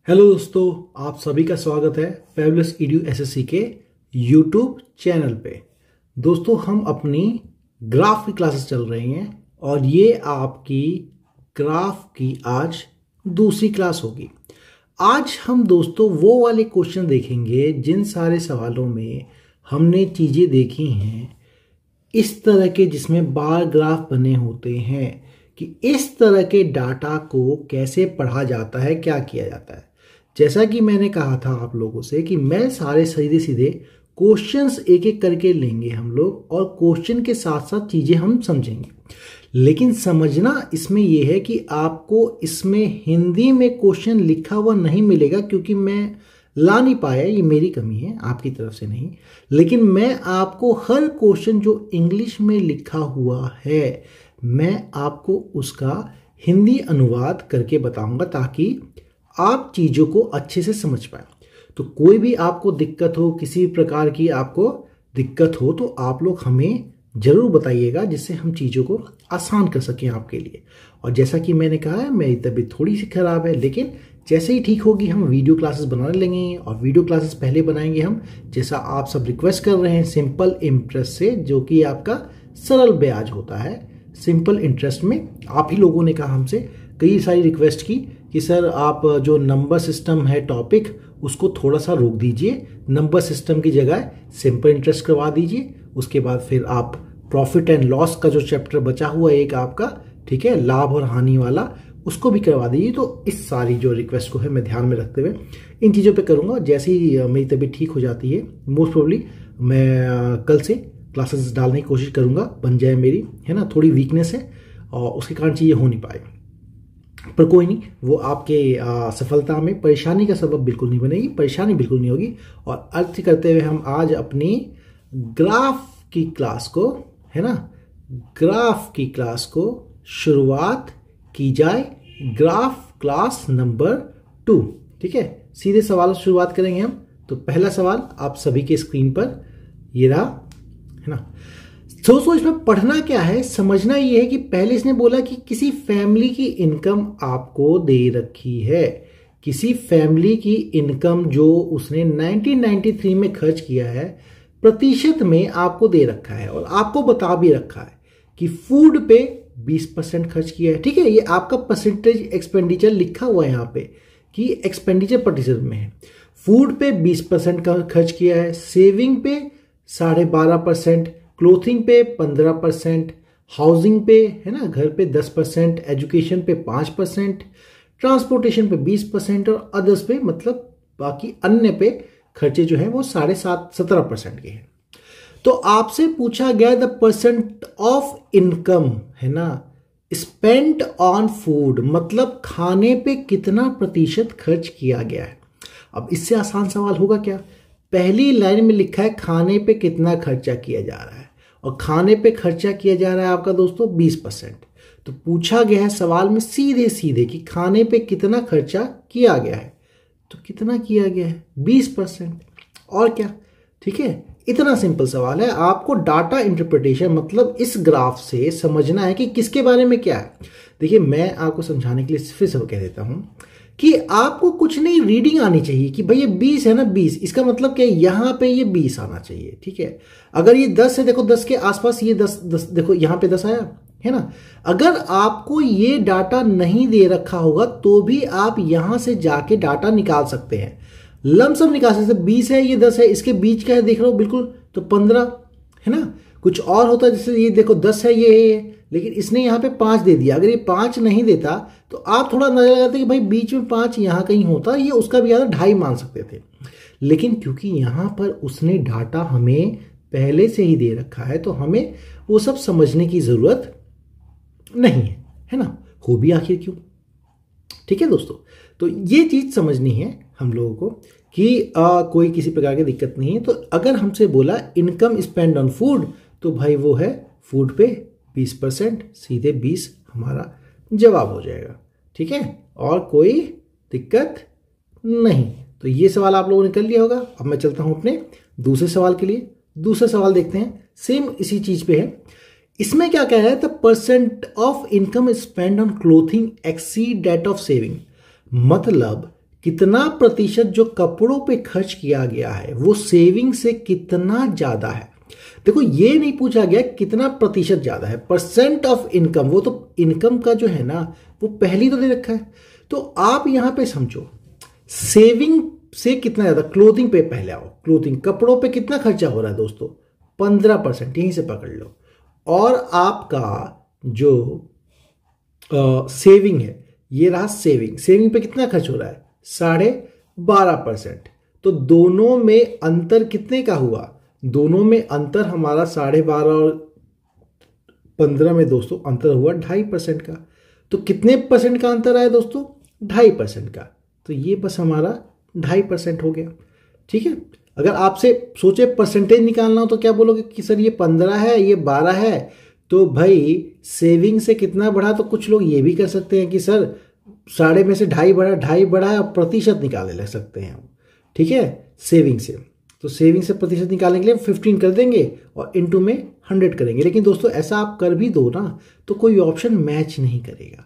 Hello दोस्तों, आप सभी का स्वागत है फेबुलस एडू एसएससी के यूट्यूब चैनल पे। दोस्तों, हम अपनी ग्राफ की क्लासेस चल रही हैं और ये आपकी ग्राफ की आज दूसरी क्लास होगी। आज हम दोस्तों वो वाले क्वेश्चन देखेंगे जिन सारे सवालों में हमने चीज़ें देखी हैं इस तरह के, जिसमें बार ग्राफ बने होते हैं कि इस तरह के डाटा को कैसे पढ़ा जाता है, क्या किया जाता है। जैसा कि मैंने कहा था आप लोगों से कि मैं सारे सीधे सीधे क्वेश्चंस एक एक करके लेंगे हम लोग, और क्वेश्चन के साथ साथ चीज़ें हम समझेंगे। लेकिन समझना इसमें यह है कि आपको इसमें हिंदी में क्वेश्चन लिखा हुआ नहीं मिलेगा, क्योंकि मैं ला नहीं पाया, ये मेरी कमी है, आपकी तरफ से नहीं। लेकिन मैं आपको हर क्वेश्चन जो इंग्लिश में लिखा हुआ है, मैं आपको उसका हिंदी अनुवाद करके बताऊंगा ताकि आप चीज़ों को अच्छे से समझ पाए। तो कोई भी आपको दिक्कत हो, किसी प्रकार की आपको दिक्कत हो, तो आप लोग हमें ज़रूर बताइएगा, जिससे हम चीज़ों को आसान कर सकें आपके लिए। और जैसा कि मैंने कहा है, मेरी तबीयत थोड़ी सी ख़राब है, लेकिन जैसे ही ठीक होगी हम वीडियो क्लासेस बनाने लगेंगे। और वीडियो क्लासेस पहले बनाएंगे हम, जैसा आप सब रिक्वेस्ट कर रहे हैं, सिंपल इंटरेस्ट से, जो कि आपका सरल ब्याज होता है। सिंपल इंटरेस्ट में आप ही लोगों ने कहा हमसे, कई सारी रिक्वेस्ट की कि सर आप जो नंबर सिस्टम है टॉपिक, उसको थोड़ा सा रोक दीजिए, नंबर सिस्टम की जगह सिंपल इंटरेस्ट करवा दीजिए। उसके बाद फिर आप प्रॉफिट एंड लॉस का जो चैप्टर बचा हुआ है एक आपका, ठीक है, लाभ और हानि वाला, उसको भी करवा दीजिए। तो इस सारी जो रिक्वेस्ट को है मैं ध्यान में रखते हुए इन चीज़ों पे करूँगा। जैसे ही मेरी तबीयत ठीक हो जाती है, मोस्ट प्रोबेबली मैं कल से क्लासेस डालने की कोशिश करूँगा, बन जाए मेरी, है ना। थोड़ी वीकनेस है और उसके कारण चीज़ें हो नहीं पाए, पर कोई नहीं, वो आपके सफलता में परेशानी का सबब बिल्कुल नहीं बनेगी, परेशानी बिल्कुल नहीं होगी। और अर्थ करते हुए हम आज अपनी ग्राफ की क्लास को, है ना, ग्राफ की क्लास को शुरुआत की जाए। ग्राफ क्लास नंबर 2, ठीक है। सीधे सवालों से शुरुआत करेंगे हम। तो पहला सवाल आप सभी के स्क्रीन पर ये रहा, है ना। दोस्तों, इसमें पढ़ना क्या है, समझना ये है कि पहले इसने बोला कि किसी फैमिली की इनकम आपको दे रखी है। किसी फैमिली की इनकम जो उसने 1993 में खर्च किया है, प्रतिशत में आपको दे रखा है, और आपको बता भी रखा है कि फूड पे 20% खर्च किया है, ठीक है। ये आपका परसेंटेज एक्सपेंडिचर लिखा हुआ है यहाँ पे कि एक्सपेंडिचर प्रतिशत में है। फूड पे 20% का खर्च किया है, सेविंग पे 12.5%, क्लोथिंग पे 15%, हाउसिंग पे, है ना, घर पे 10%, एजुकेशन पे 5%, ट्रांसपोर्टेशन पे 20%, और अदर्स पे, मतलब बाकी अन्य पे खर्चे जो है वो 17% के हैं। तो आपसे पूछा गया द परसेंट ऑफ इनकम, है ना, स्पेंट ऑन फूड, मतलब खाने पे कितना प्रतिशत खर्च किया गया है। अब इससे आसान सवाल होगा क्या। पहली लाइन में लिखा है खाने पे कितना खर्चा किया जा रहा है, और खाने पे खर्चा किया जा रहा है आपका दोस्तों 20%। तो पूछा गया है सवाल में सीधे सीधे कि खाने पे कितना खर्चा किया गया है, तो कितना किया गया है 20%, और क्या, ठीक है। इतना सिंपल सवाल है। आपको डाटा इंटरप्रिटेशन, मतलब इस ग्राफ से समझना है कि किसके बारे में क्या है। देखिए, मैं आपको समझाने के लिए फिर से कह देता हूं कि आपको कुछ नहीं, रीडिंग आनी चाहिए कि भाई ये 20 है ना, 20 इसका मतलब क्या है, यहां पे ये 20 आना चाहिए, ठीक है। अगर ये 10 है, देखो 10 के आसपास ये 10 देखो यहां पे 10 आया, है ना। अगर आपको ये डाटा नहीं दे रखा होगा तो भी आप यहां से जाके डाटा निकाल सकते हैं, लमसम निकाल सकते हैं। 20 है, ये 10 है, इसके बीच का है, देख रहे हो बिल्कुल, तो 15, है ना। कुछ और होता है, जैसे ये देखो 10 है, ये है, लेकिन इसने यहाँ पे 5 दे दिया। अगर ये 5 नहीं देता तो आप थोड़ा अंदाजा लगाते कि भाई बीच में 5 यहाँ कहीं होता, ये उसका भी ज़्यादा 2.5 मान सकते थे। लेकिन क्योंकि यहाँ पर उसने डाटा हमें पहले से ही दे रखा है, तो हमें वो सब समझने की ज़रूरत नहीं है ना। हो भी आखिर क्यों, ठीक है दोस्तों। तो ये चीज़ समझनी है हम लोगों को कि कोई किसी प्रकार की दिक्कत नहीं है। तो अगर हमसे बोला इनकम स्पेंड ऑन फूड, तो भाई वो है फूड पे 20%, सीधे 20 हमारा जवाब हो जाएगा, ठीक है, और कोई दिक्कत नहीं। तो ये सवाल आप लोगों ने कर लिया होगा। अब मैं चलता हूं अपने दूसरे सवाल के लिए। दूसरा सवाल देखते हैं, सेम इसी चीज पे है। इसमें क्या कह रहा है, the percent of income spend on clothing exceed that of saving, मतलब कितना प्रतिशत जो कपड़ों पे खर्च किया गया है वो सेविंग से कितना ज्यादा है। देखो ये नहीं पूछा गया कितना प्रतिशत ज्यादा है, परसेंट ऑफ इनकम, वो तो इनकम का जो है ना वो पहली तो दे रखा है। तो आप यहां पे समझो सेविंग से कितना ज्यादा, क्लोथिंग पे पहले आओ, क्लोथिंग कपड़ों पे कितना खर्चा हो रहा है दोस्तों, 15%, यहीं से पकड़ लो। और आपका जो सेविंग है ये रहा सेविंग, सेविंग पे कितना खर्च हो रहा है, 12.5%। तो दोनों में अंतर कितने का हुआ, दोनों में अंतर हमारा 12.5 और 15 में दोस्तों अंतर हुआ 2.5% का। तो कितने परसेंट का अंतर आया दोस्तों, 2.5% का। तो ये बस हमारा 2.5% हो गया। ठीक है, अगर आपसे सोचे परसेंटेज निकालना हो तो क्या बोलोगे कि सर ये 15 है ये 12 है, तो भाई सेविंग से कितना बढ़ा, तो कुछ लोग ये भी कर सकते हैं कि सर 1.5 में से 2.5 बढ़ा है और प्रतिशत निकालने लग सकते हैं हम। ठीक है, सेविंग से, तो सेविंग से प्रतिशत निकालने के लिए 15 कर देंगे और इनटू में 100 करेंगे। लेकिन दोस्तों ऐसा आप कर भी दो ना तो कोई ऑप्शन मैच नहीं करेगा।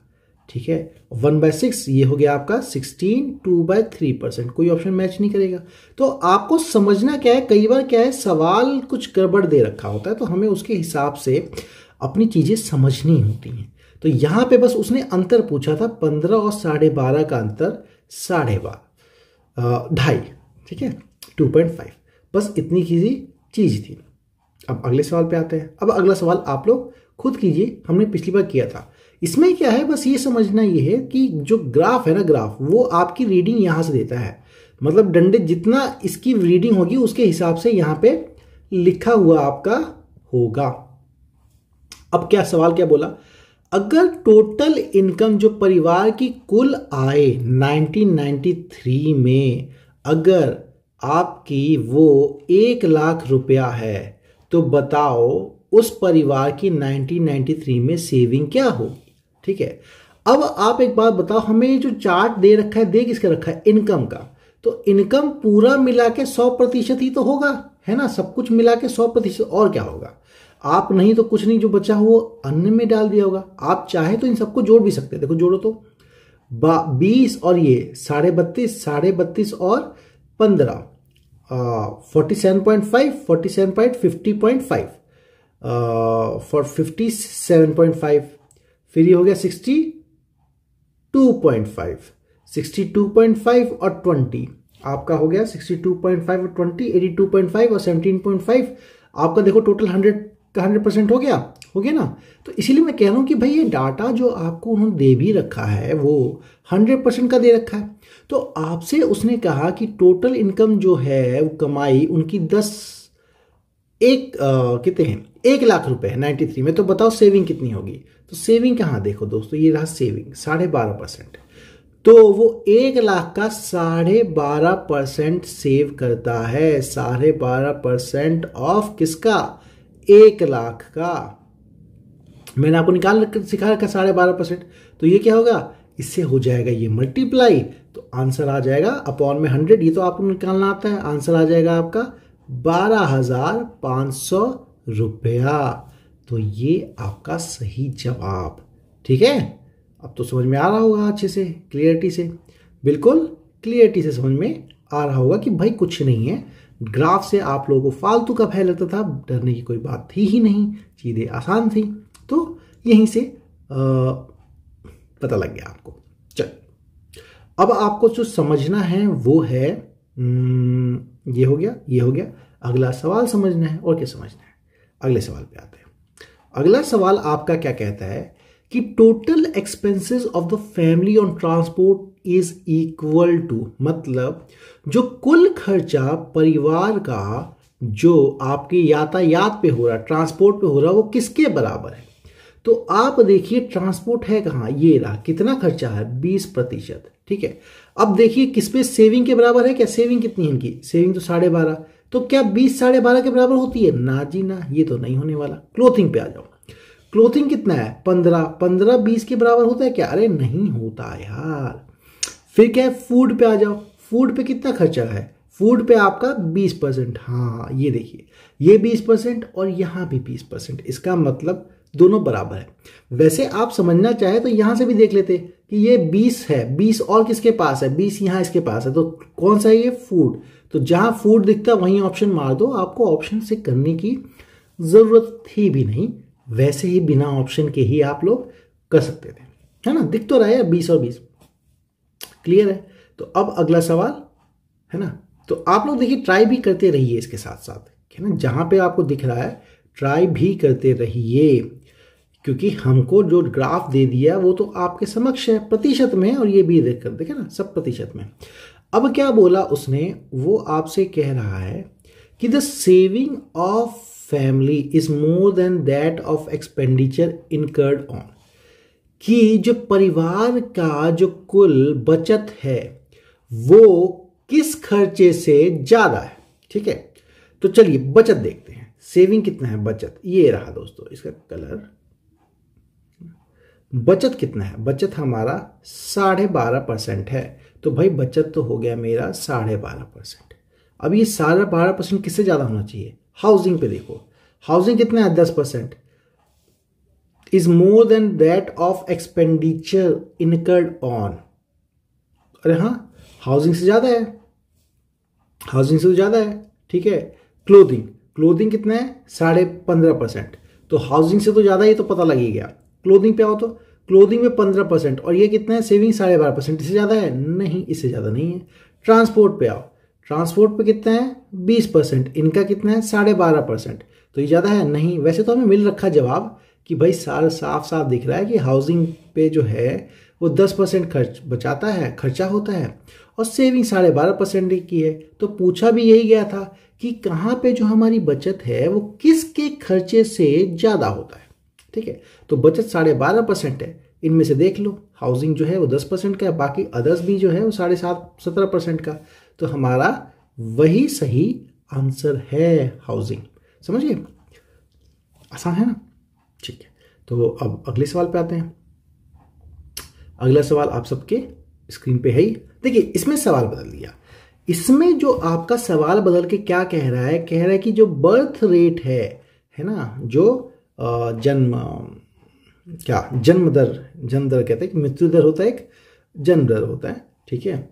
ठीक है, 1/6 ये हो गया आपका 16, 2/3%, कोई ऑप्शन मैच नहीं करेगा। तो आपको समझना क्या है, कई बार क्या है सवाल कुछ गड़बड़ दे रखा होता है तो हमें उसके हिसाब से अपनी चीजें समझनी होती हैं। तो यहां पे बस उसने अंतर पूछा था 15 और 12.5 का अंतर 2.5, ठीक है 2.5, बस इतनी की चीज थी। अब अगले सवाल पे आते हैं। अब अगला सवाल आप लोग खुद कीजिए, हमने पिछली बार किया था। इसमें क्या है, बस ये समझना ये है कि जो ग्राफ है ना, ग्राफ वो आपकी रीडिंग यहां से देता है, मतलब डंडे जितना इसकी रीडिंग होगी उसके हिसाब से यहां पे लिखा हुआ आपका होगा। अब क्या सवाल क्या बोला, अगर टोटल इनकम जो परिवार की कुल आय 1993 में अगर आपकी वो 1 लाख रुपया है तो बताओ उस परिवार की 1993 में सेविंग क्या होगी। ठीक है, अब आप एक बात बताओ, हमें जो चार्ट दे रखा है, दे किसका रखा है, इनकम का। तो इनकम पूरा मिला के 100% ही तो होगा, है ना, सब कुछ मिला के 100%, और क्या होगा। आप नहीं तो कुछ नहीं, जो बचा हो वो अन्य में डाल दिया होगा। आप चाहे तो इन सबको जोड़ भी सकते हैं, देखो जोड़ो तो 20 और ये 32.5 और 15 47.5 50.5 फॉर 57.5, फिर ये हो गया 62.5 और 20 आपका हो गया 62.5 और 20 82.5 और 17.5 आपका। देखो टोटल 100% हो गया ना। तो इसीलिए मैं कह रहा हूं कि भाई ये डाटा जो आपको उन्होंने दे भी रखा है वो 100% का दे रखा है। तो आपसे उसने कहा कि टोटल इनकम जो है वो कमाई उनकी कितने हैं, 1 लाख रुपए है 93 में। तो बताओ सेविंग कितनी होगी। तो सेविंग कहाँ, देखो दोस्तों ये रहा सेविंग 12.5%। तो वो 1 लाख का 12.5% सेव करता है, 12.5% ऑफ किसका, 1 लाख का। मैंने आपको सिखा रखा 12.5%। तो ये क्या होगा, इससे हो जाएगा ये मल्टीप्लाई, तो आंसर आ जाएगा अपॉन में 100, ये तो आपको निकालना आता है। आंसर आ जाएगा आपका 12,500 रुपया। तो ये आपका सही जवाब। ठीक है, अब तो समझ में आ रहा होगा अच्छे से, क्लियरिटी से, बिल्कुल क्लियरिटी से समझ में आ रहा होगा कि भाई कुछ नहीं है, ग्राफ से आप लोगों को फालतू का भय लगता था, डरने की कोई बात थी ही नहीं, चीजें आसान थी। तो यहीं से पता लग गया आपको। चल अब आपको जो समझना है वो है ये हो गया, अगला सवाल समझना है। और क्या समझना है, अगले सवाल पे आते हैं। अगला सवाल आपका क्या कहता है कि total expenses of the family on transport is equal to, मतलब जो कुल खर्चा परिवार का जो आपके यातायात पे हो रहा है, ट्रांसपोर्ट पे हो रहा है, वो किसके बराबर है। तो आप देखिए ट्रांसपोर्ट है कहाँ, ये रहा, कितना खर्चा है 20%। ठीक है, अब देखिए किस पे सेविंग के बराबर है क्या, सेविंग कितनी है इनकी, सेविंग तो 12.5, तो क्या 20 12.5 के बराबर होती है, ना जी ना, ये तो नहीं होने वाला। क्लोथिंग पे आ जाओ, क्लोथिंग कितना है 15 20 के बराबर होता है क्या, अरे नहीं होता यार। फिर क्या है, फूड पे आ जाओ, फूड पे कितना खर्चा है, फूड पे आपका 20%। हाँ ये देखिए, ये 20% और यहां भी 20%, इसका मतलब दोनों बराबर है। वैसे आप समझना चाहे तो यहां से भी देख लेते कि ये 20 है, 20 और किसके पास है, 20 यहाँ इसके पास है, तो कौन सा है ये, फूड। तो जहां फूड दिखता है वहीं ऑप्शन मार दो, आपको ऑप्शन से करने की जरूरत ही भी नहीं, वैसे ही बिना ऑप्शन के ही आप लोग कर सकते थे, है ना। दिख तो रहा है 20 और 20, क्लियर है। तो अब अगला सवाल, है ना। तो आप लोग देखिए ट्राई भी करते रहिए इसके साथ साथ, है ना, जहां पे आपको दिख रहा है ट्राई भी करते रहिए, क्योंकि हमको जो ग्राफ दे दिया वो तो आपके समक्ष है प्रतिशत में, और ये भी देख कर देखे ना सब प्रतिशत में। अब क्या बोला उसने, वो आपसे कह रहा है कि the saving of family is more than that of expenditure incurred on, कि जो परिवार का जो कुल बचत है वो किस खर्चे से ज्यादा है, ठीक है। तो चलिए बचत देखते हैं, सेविंग कितना है, बचत ये रहा दोस्तों, इसका कलर, बचत कितना है, बचत हमारा 12.5% है। तो भाई बचत तो हो गया मेरा 12.5%। अब ये 12.5% किससे ज्यादा होना चाहिए, हाउसिंग पे देखो, हाउसिंग कितना है 10%, is more than that of expenditure incurred on. अरे हाँ, हाउसिंग से ज्यादा है, हाउसिंग से तो ज्यादा है, ठीक है। क्लोथिंग, क्लोथिंग कितना है 15.5%, तो हाउसिंग से तो ज्यादा, ये तो पता लग ही गया। क्लोथिंग पे आओ तो क्लोथिंग में 15%, और ये कितना है सेविंग 12.5%, इससे ज्यादा है नहीं, इससे ज्यादा नहीं है। ट्रांसपोर्ट पे आओ, ट्रांसपोर्ट पे कितना है 20%, इनका कितना है 12.5%, तो ये ज्यादा है नहीं। वैसे तो हमें मिल रखा जवाब कि भाई साफ साफ दिख रहा है कि हाउसिंग पे जो है वो 10% खर्च बचाता है, खर्चा होता है, और सेविंग 12.5% की है। तो पूछा भी यही गया था कि कहाँ पे जो हमारी बचत है वो किसके खर्चे से ज्यादा होता है, ठीक है। तो बचत 12.5% है, इनमें से देख लो हाउसिंग जो है वो 10% का है, बाकी अदर्स भी जो है वो 17% का। तो हमारा वही सही आंसर है हाउसिंग, समझिए, आसान है ना, ठीक है। तो अब अगले सवाल पे आते हैं। अगला सवाल आप सबके स्क्रीन पे है ही, देखिए इसमें सवाल बदल दिया। इसमें जो आपका सवाल बदल के क्या कह रहा है, कह रहा है कि जो बर्थ रेट है ना, जो जन्म दर कहते हैं कि मृत्यु दर होता है, एक जन्म दर होता है, ठीक है।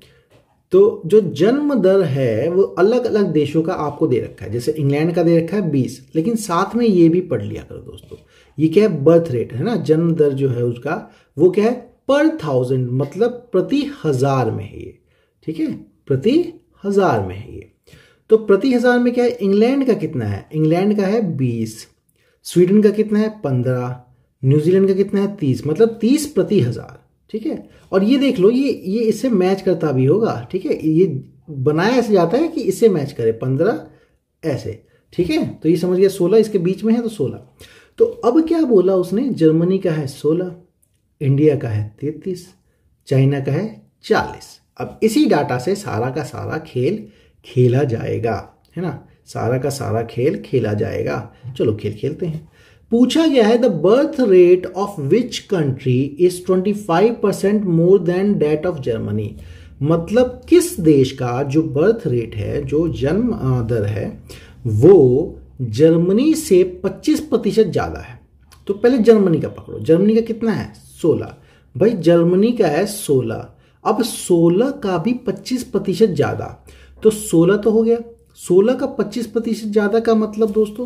तो जो जन्म दर है वो अलग अलग देशों का आपको दे रखा है, जैसे इंग्लैंड का दे रखा है 20, लेकिन साथ में ये भी पढ़ लिया करो दोस्तों, ये क्या है बर्थ रेट है ना, जन्म दर जो है उसका वो क्या है पर 1000, मतलब प्रति 1000 में है ये, ठीक है, प्रति 1000 में है ये। तो प्रति 1000 में क्या है, इंग्लैंड का कितना है, इंग्लैंड का है 20, स्वीडन का कितना है 15, न्यूजीलैंड का कितना है 30, मतलब 30 प्रति 1000, ठीक है। और ये देख लो ये इससे मैच करता भी होगा, ठीक है, ये बनाया ऐसे जाता है कि इससे मैच करे 15 ऐसे, ठीक है। तो ये समझ गया 16 इसके बीच में है तो 16। तो अब क्या बोला उसने, जर्मनी का है 16, इंडिया का है 33, चाइना का है 40। अब इसी डाटा से सारा का सारा खेल खेला जाएगा, है ना, सारा का सारा खेल खेला जाएगा। चलो खेल खेलते हैं। पूछा गया है the birth rate of which country is 25% more than that of Germany, मतलब किस देश का जो बर्थ रेट है, जो जन्म दर है, वो जर्मनी से 25% ज्यादा है। तो पहले जर्मनी का पकड़ो, जर्मनी का कितना है 16, भाई जर्मनी का है 16, अब 16 का भी 25% ज्यादा, तो 16 तो हो गया, 16 का 25% ज्यादा का मतलब दोस्तों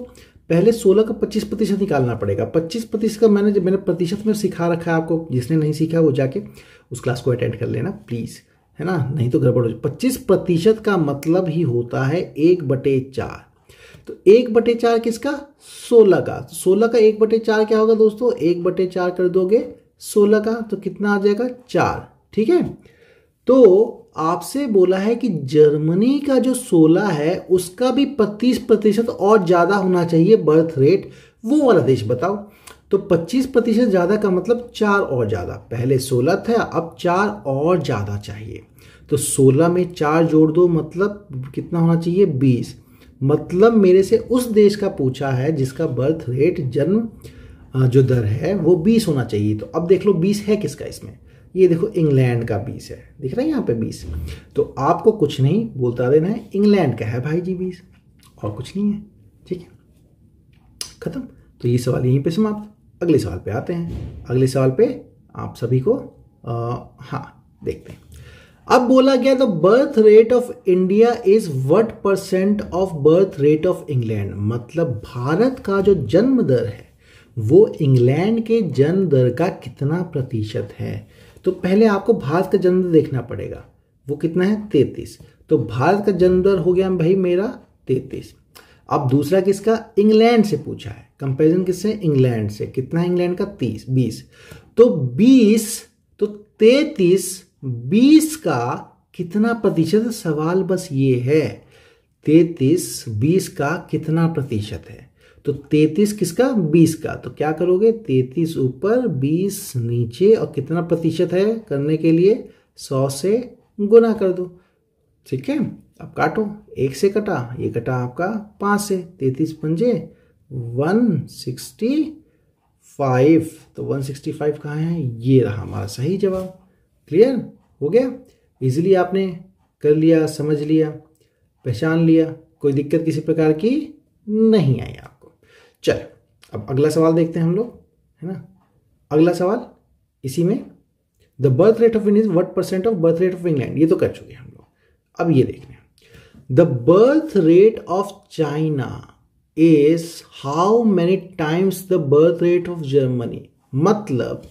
पहले 16 का 25% निकालना पड़ेगा। 25% का मैंने प्रतिशत में सिखा रखा है आपको, जिसने नहीं सीखा वो जाके उस क्लास को अटेंड कर लेना प्लीज, है ना, नहीं तो गड़बड़ हो जाए। 25% का मतलब ही होता है 1/4, तो 1/4 किसका 16 का, 16 का 1/4 क्या होगा दोस्तों, 1/4 कर दोगे 16 का तो कितना आ जाएगा 4, ठीक है। तो आपसे बोला है कि जर्मनी का जो 16 है उसका भी 25% और ज्यादा होना चाहिए बर्थ रेट, वो वाला देश बताओ। तो 25% ज्यादा का मतलब 4 और ज्यादा, पहले 16 था अब 4 और ज्यादा चाहिए, तो 16 में 4 जोड़ दो मतलब कितना होना चाहिए 20, मतलब मेरे से उस देश का पूछा है जिसका बर्थ रेट जन्म जो दर है वो 20 होना चाहिए। तो अब देख लो 20 है किसका इसमें, ये देखो इंग्लैंड का 20 है, दिख रहा है यहाँ पे 20, तो आपको कुछ नहीं बोलता देना है, इंग्लैंड का है भाई जी 20, और कुछ नहीं है, ठीक है, खत्म। तो ये सवाल यहीं पे समाप्त। अगले सवाल पे आते हैं। अगले सवाल पे आप सभी को हाँ देखते हैं। अब बोला गया the birth rate of India is what percent of birth rate of England, मतलब भारत का जो जन्म दर है वो इंग्लैंड के जन्म दर का कितना प्रतिशत है। तो पहले आपको भारत का जन्म दर देखना पड़ेगा, वो कितना है 33। तो भारत का जन्म दर हो गया भाई मेरा 33। अब दूसरा किसका, इंग्लैंड से पूछा है, कंपैरिजन किससे, इंग्लैंड से। कितना है इंग्लैंड का 20। तो 20 तो 33 20 का कितना प्रतिशत, सवाल बस ये है 33 20 का कितना प्रतिशत है। तो 33 किसका, 20 का। तो क्या करोगे, 33 ऊपर 20 नीचे, और कितना प्रतिशत है करने के लिए 100 से गुना कर दो। ठीक है, अब काटो, 1 से कटा, ये कटा आपका 5 से, 33 पंजे 165। तो 165 कहाँ है, ये रहा हमारा सही जवाब। क्लियर हो गया, इजीली आपने कर लिया, समझ लिया, पहचान लिया, कोई दिक्कत किसी प्रकार की नहीं आई आपको। चलो अब अगला सवाल देखते हैं हम लोग, है ना। अगला सवाल इसी में, the birth rate of India what percent of birth rate of England, ये तो कर चुके हम लोग। अब ये देखने, the birth rate of China is how many times the birth rate of Germany, मतलब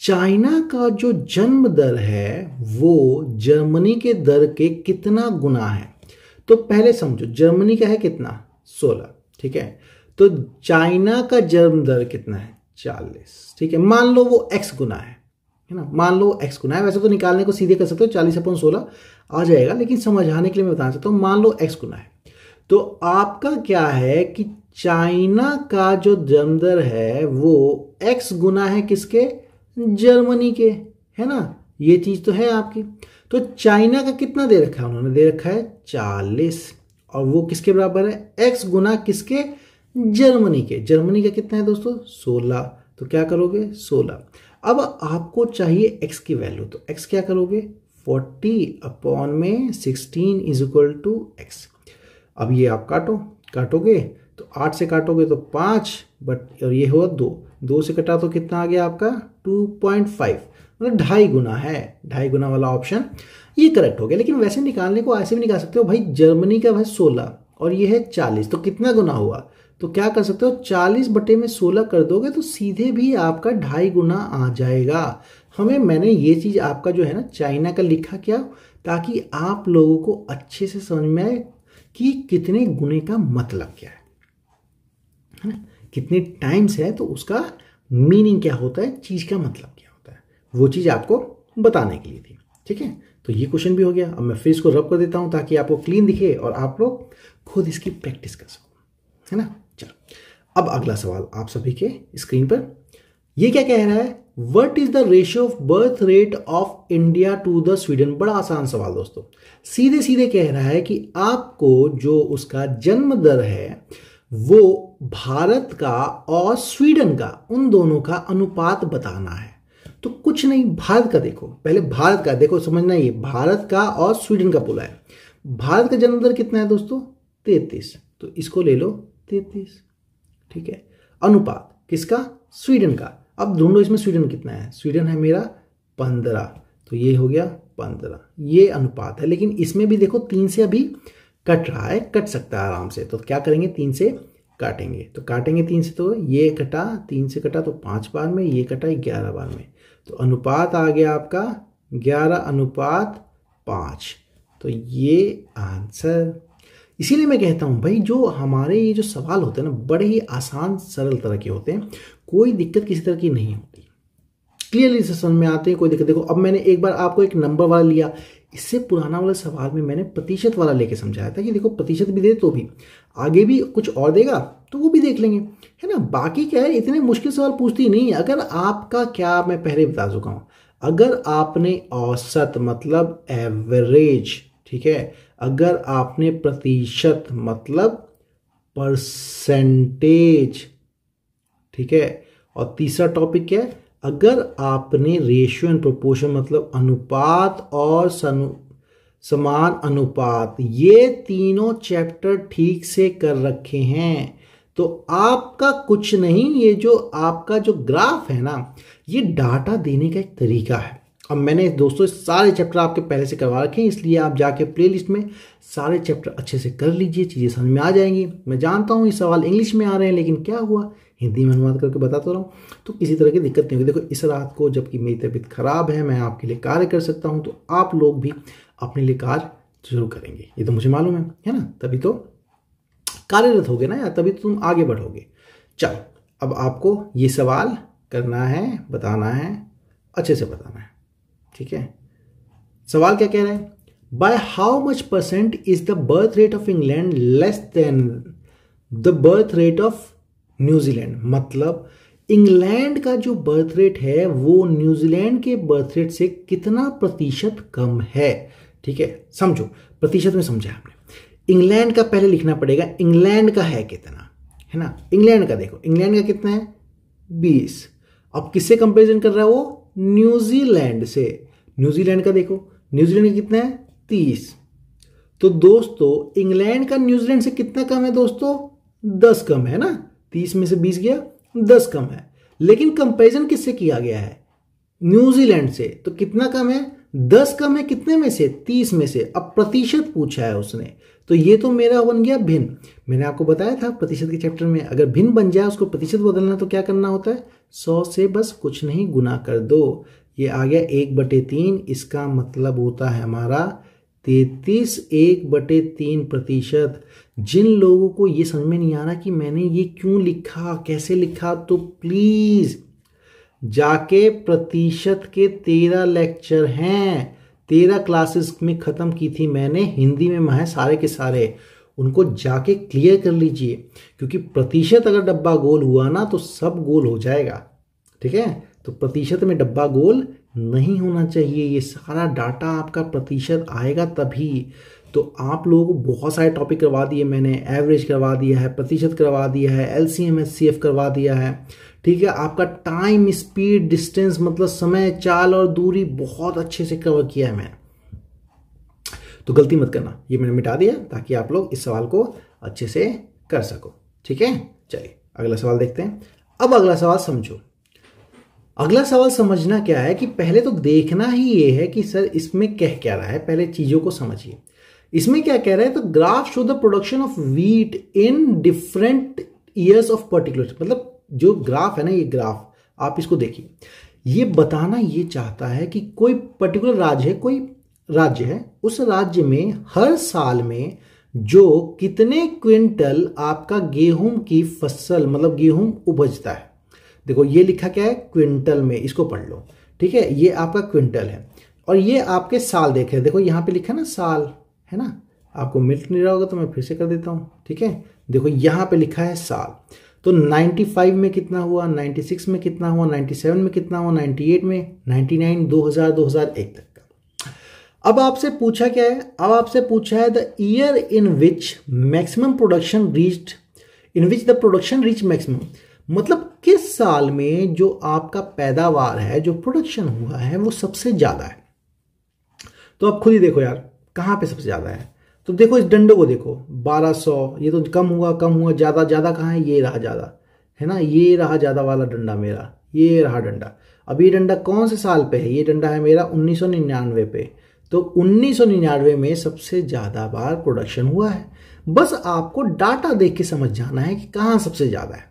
चाइना का जो जन्म दर है वो जर्मनी के दर के कितना गुना है। तो पहले समझो, जर्मनी का है कितना 16, ठीक है। तो चाइना का जन्म दर कितना है 40, ठीक है। मान लो वो x गुना है ना, मान लो x गुना है। वैसे तो निकालने को सीधे कर सकते हो, 40/16 आ जाएगा, लेकिन समझाने के लिए मैं बता सकता हूँ, मान लो x गुना है। तो आपका क्या है कि चाइना का जो जन्म दर है वो x गुना है किसके, जर्मनी के, है ना। ये चीज तो है आपकी। तो चाइना का कितना दे रखा है उन्होंने, दे रखा है 40, और वो किसके बराबर है, x गुना किसके, जर्मनी के। जर्मनी का कितना है दोस्तों 16, तो क्या करोगे 16। अब आपको चाहिए x की वैल्यू, तो x क्या करोगे 40/16 इज इक्वल टू x। अब ये आप काटोगे तो 8 से काटोगे तो 5, बट और ये हुआ 2 से कटा तो कितना आ गया आपका 2.5, मतलब 2.5 गुना है। 2.5 गुना वाला ऑप्शन ये करेक्ट हो गया। लेकिन वैसे निकालने को ऐसे भी निकाल सकते हो भाई, जर्मनी का भाई 16 और ये है 40, तो कितना गुना हुआ, तो क्या कर सकते हो 40/16 कर दोगे तो सीधे भी आपका 2.5 गुना आ जाएगा। मैंने ये चीज आपका जो है ना चाइना का लिखा क्या, ताकि आप लोगों को अच्छे से समझ में आए कि कितने गुने का मतलब क्या है ना, कितने टाइम्स है, तो उसका मीनिंग क्या होता है, चीज का मतलब क्या होता है, वो चीज आपको बताने के लिए थी। ठीक है, तो ये क्वेश्चन भी हो गया। अब मैं फिर इसको रब कर देता हूं ताकि आपको क्लीन दिखे और आप लोग खुद इसकी प्रैक्टिस कर सको, है ना। चलो अब अगला सवाल आप सभी के स्क्रीन पर, ये क्या कह रहा है, what is the ratio of birth rate of India to the Sweden. बड़ा आसान सवाल दोस्तों, सीधे सीधे कह रहा है कि आपको जो उसका जन्म दर है वो भारत का और स्वीडन का, उन दोनों का अनुपात बताना है। तो कुछ नहीं, भारत का देखो, पहले भारत का देखो, समझना, ये भारत का और स्वीडन का बोला है। भारत का जन्म दर कितना है दोस्तों 33, तो इसको ले लो 33, ठीक है। अनुपात किसका, स्वीडन का। अब ढूंढो इसमें स्वीडन कितना है, स्वीडन है मेरा 15, तो ये हो गया 15, ये अनुपात है। लेकिन इसमें भी देखो 3 से अभी कट रहा है, कट सकता है आराम से, तो क्या करेंगे 3 से काटेंगे, तो काटेंगे 3 से, तो ये कटा 3 से कटा तो 5 बार में, ये कटा 11 बार में, तो अनुपात आ गया आपका 11:5। तो ये आंसर। इसीलिए मैं कहता हूं भाई, जो हमारे ये जो सवाल होते हैं ना, बड़े ही आसान सरल तरह के होते हैं, कोई दिक्कत किसी तरह की नहीं होती, क्लियरली से समझ में आते हैं, कोई दिक्कत। देखो अब मैंने एक बार आपको एक नंबर वाला लिया, इससे पुराना वाला सवाल में मैंने प्रतिशत वाला लेके समझाया था कि देखो प्रतिशत भी दे तो भी आगे भी कुछ और देगा तो वो भी देख लेंगे, है ना। बाकी क्या है, इतने मुश्किल सवाल पूछती नहीं। अगर आपका क्या, मैं पहले बता चुका हूं, अगर आपने औसत मतलब एवरेज, ठीक है, अगर आपने प्रतिशत मतलब परसेंटेज, ठीक है, और तीसरा टॉपिक क्या है, अगर आपने रेशियो एंड प्रोपोर्शन मतलब अनुपात और समान अनुपात, ये तीनों चैप्टर ठीक से कर रखे हैं, तो आपका कुछ नहीं, ये जो आपका जो ग्राफ है ना, ये डाटा देने का एक तरीका है, अब मैंने दोस्तों सारे चैप्टर आपके पहले से करवा रखे हैं, इसलिए आप जाके प्लेलिस्ट में सारे चैप्टर अच्छे से कर लीजिए, चीज़ें समझ में आ जाएंगी। मैं जानता हूँ ये सवाल इंग्लिश में आ रहे हैं, लेकिन क्या हुआ, हिंदी में अनुवाद करके बता तो रहा हूँ, तो किसी तरह की दिक्कत नहीं होगी। देखो इस रात को जबकि मेरी तबीयत खराब है, मैं आपके लिए कार्य कर सकता हूँ, तो आप लोग भी अपने लिए कार्य जरूर करेंगे, ये तो मुझे मालूम है ना। तभी तो कार्यरत होगे ना यार, तभी तो तुम आगे बढ़ोगे। चलो अब आपको ये सवाल करना है, बताना है, अच्छे से बताना है, ठीक है। सवाल क्या कह रहा है, by how much percent is the birth rate of England less than the birth rate of New Zealand. मतलब इंग्लैंड का जो बर्थ रेट है वो न्यूजीलैंड के बर्थ रेट से कितना प्रतिशत कम है, ठीक है। समझो, प्रतिशत में समझा आपने। इंग्लैंड का पहले लिखना पड़ेगा, इंग्लैंड का है कितना, है ना। इंग्लैंड का देखो, इंग्लैंड का कितना है 20। अब किससे कंपैरिजन कर रहा है वो, न्यूजीलैंड से। न्यूजीलैंड का देखो, न्यूजीलैंड का कितना है 30। तो दोस्तों इंग्लैंड का न्यूजीलैंड से कितना कम है दोस्तों, 10 कम है ना। 30 में से 20 गया, 10 कम है। लेकिन कंपैरिजन किससे किया गया है, न्यूजीलैंड से, तो कितना कम है, 10 कम है कितने में से, 30 में से। अब प्रतिशत पूछा है उसने, तो ये तो मेरा बन गया भिन्न। मैंने आपको बताया था प्रतिशत के चैप्टर में, अगर भिन्न बन जाए उसको प्रतिशत बदलना तो क्या करना होता है, 100 से बस कुछ नहीं गुना कर दो। ये आ गया 1/3, इसका मतलब होता है हमारा 33 1/3 प्रतिशत। जिन लोगों को ये समझ में नहीं आ रहा कि मैंने ये क्यों लिखा, कैसे लिखा, तो प्लीज जाके प्रतिशत के 13 लेक्चर हैं, 13 क्लासेस में ख़त्म की थी मैंने, हिंदी में है सारे के सारे, उनको जाके क्लियर कर लीजिए। क्योंकि प्रतिशत अगर डब्बा गोल हुआ ना तो सब गोल हो जाएगा, ठीक है। तो प्रतिशत में डब्बा गोल नहीं होना चाहिए, ये सारा डाटा आपका प्रतिशत आएगा तभी। तो आप लोगों को बहुत सारे टॉपिक करवा दिए मैंने, एवरेज करवा दिया है, प्रतिशत करवा दिया है, एलसीएम एचसीएफ करवा दिया है, ठीक है। आपका टाइम, स्पीड, डिस्टेंस मतलब समय, चाल और दूरी बहुत अच्छे से कवर किया है मैंने। तो गलती मत करना, ये मैंने मिटा दिया ताकि आप लोग इस सवाल को अच्छे से कर सको, ठीक है। चलिए अगला सवाल देखते हैं। अब अगला सवाल समझो। अगला सवाल समझना क्या है कि पहले तो देखना ही ये है कि सर इसमें कह क्या रहा है, पहले चीजों को समझिए। इसमें क्या कह रहा है, तो graph show the production of wheat in different years of particular. मतलब जो ग्राफ है ना, ये ग्राफ आप इसको देखिए, ये बताना ये चाहता है कि कोई पर्टिकुलर राज्य है, कोई राज्य है, उस राज्य में हर साल में जो कितने क्विंटल आपका गेहूं की फसल मतलब गेहूं उपजता है। देखो ये लिखा क्या है क्विंटल में, इसको पढ़ लो, ठीक है। ये आपका क्विंटल है और ये आपके साल देखे, देखो यहाँ पे लिखा ना साल, है ना। आपको मिल नहीं रहा होगा तो मैं फिर से कर देता हूँ, ठीक है। देखो यहाँ पे लिखा है साल, तो 95 में कितना हुआ, 96 में कितना हुआ, 97 में कितना हुआ, 98 में, 99, 2000, 2001 तक का। अब आपसे पूछा क्या है, अब आपसे पूछा है the year in which maximum production reached, in which the production reach maximum. मतलब किस साल में जो आपका पैदावार है, जो प्रोडक्शन हुआ है वो सबसे ज्यादा है। तो आप खुद ही देखो यार कहां पे सबसे ज्यादा है। तो देखो इस डंडे को देखो 1200, ये तो कम हुआ कम हुआ, ज्यादा ज्यादा कहाँ है, ये रहा ज्यादा, है ना। ये रहा ज्यादा वाला डंडा मेरा, ये रहा डंडा। अब ये डंडा कौन से साल पे है, ये डंडा है मेरा 1999 पे। तो 1999 में सबसे ज्यादा बार प्रोडक्शन हुआ है। बस आपको डाटा देख के समझ जाना है कि कहाँ सबसे ज्यादा है,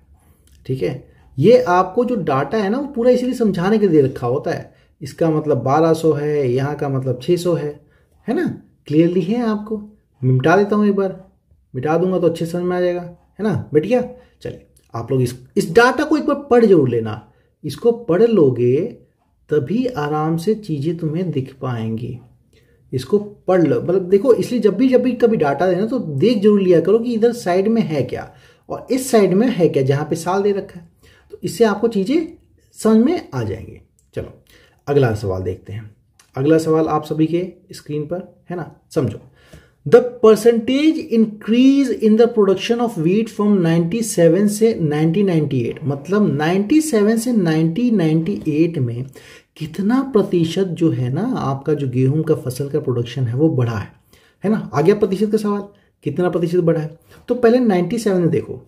ठीक है। ये आपको जो डाटा है ना वो पूरा इसीलिए समझाने के लिए रखा होता है। इसका मतलब 1200 है, यहाँ का मतलब 600 है ना। क्लियरली है आपको, मैं मिटा देता हूँ, एक बार मिटा दूंगा तो अच्छे समझ में आ जाएगा, है ना। बैठ गया। चलिए आप लोग इस डाटा को एक बार पढ़ जरूर लेना, इसको पढ़ लोगे तभी आराम से चीजें तुम्हें दिख पाएंगी। इसको पढ़ लो, मतलब देखो, इसलिए जब भी कभी डाटा देना तो देख जरूर लिया करो कि इधर साइड में है क्या और इस साइड में है क्या, जहां पे साल दे रखा है। तो इससे आपको चीजें समझ में आ जाएंगी। चलो अगला सवाल देखते हैं। अगला सवाल आप सभी के स्क्रीन पर है ना, समझो। The percentage increase in the production of wheat from 97 से 1998, मतलब 97 से 1998 में कितना प्रतिशत जो है ना आपका जो गेहूं का फसल का प्रोडक्शन है वो बढ़ा है ना। आ गया प्रतिशत का सवाल, कितना प्रतिशत बढ़ा है। तो पहले 97 में देखो,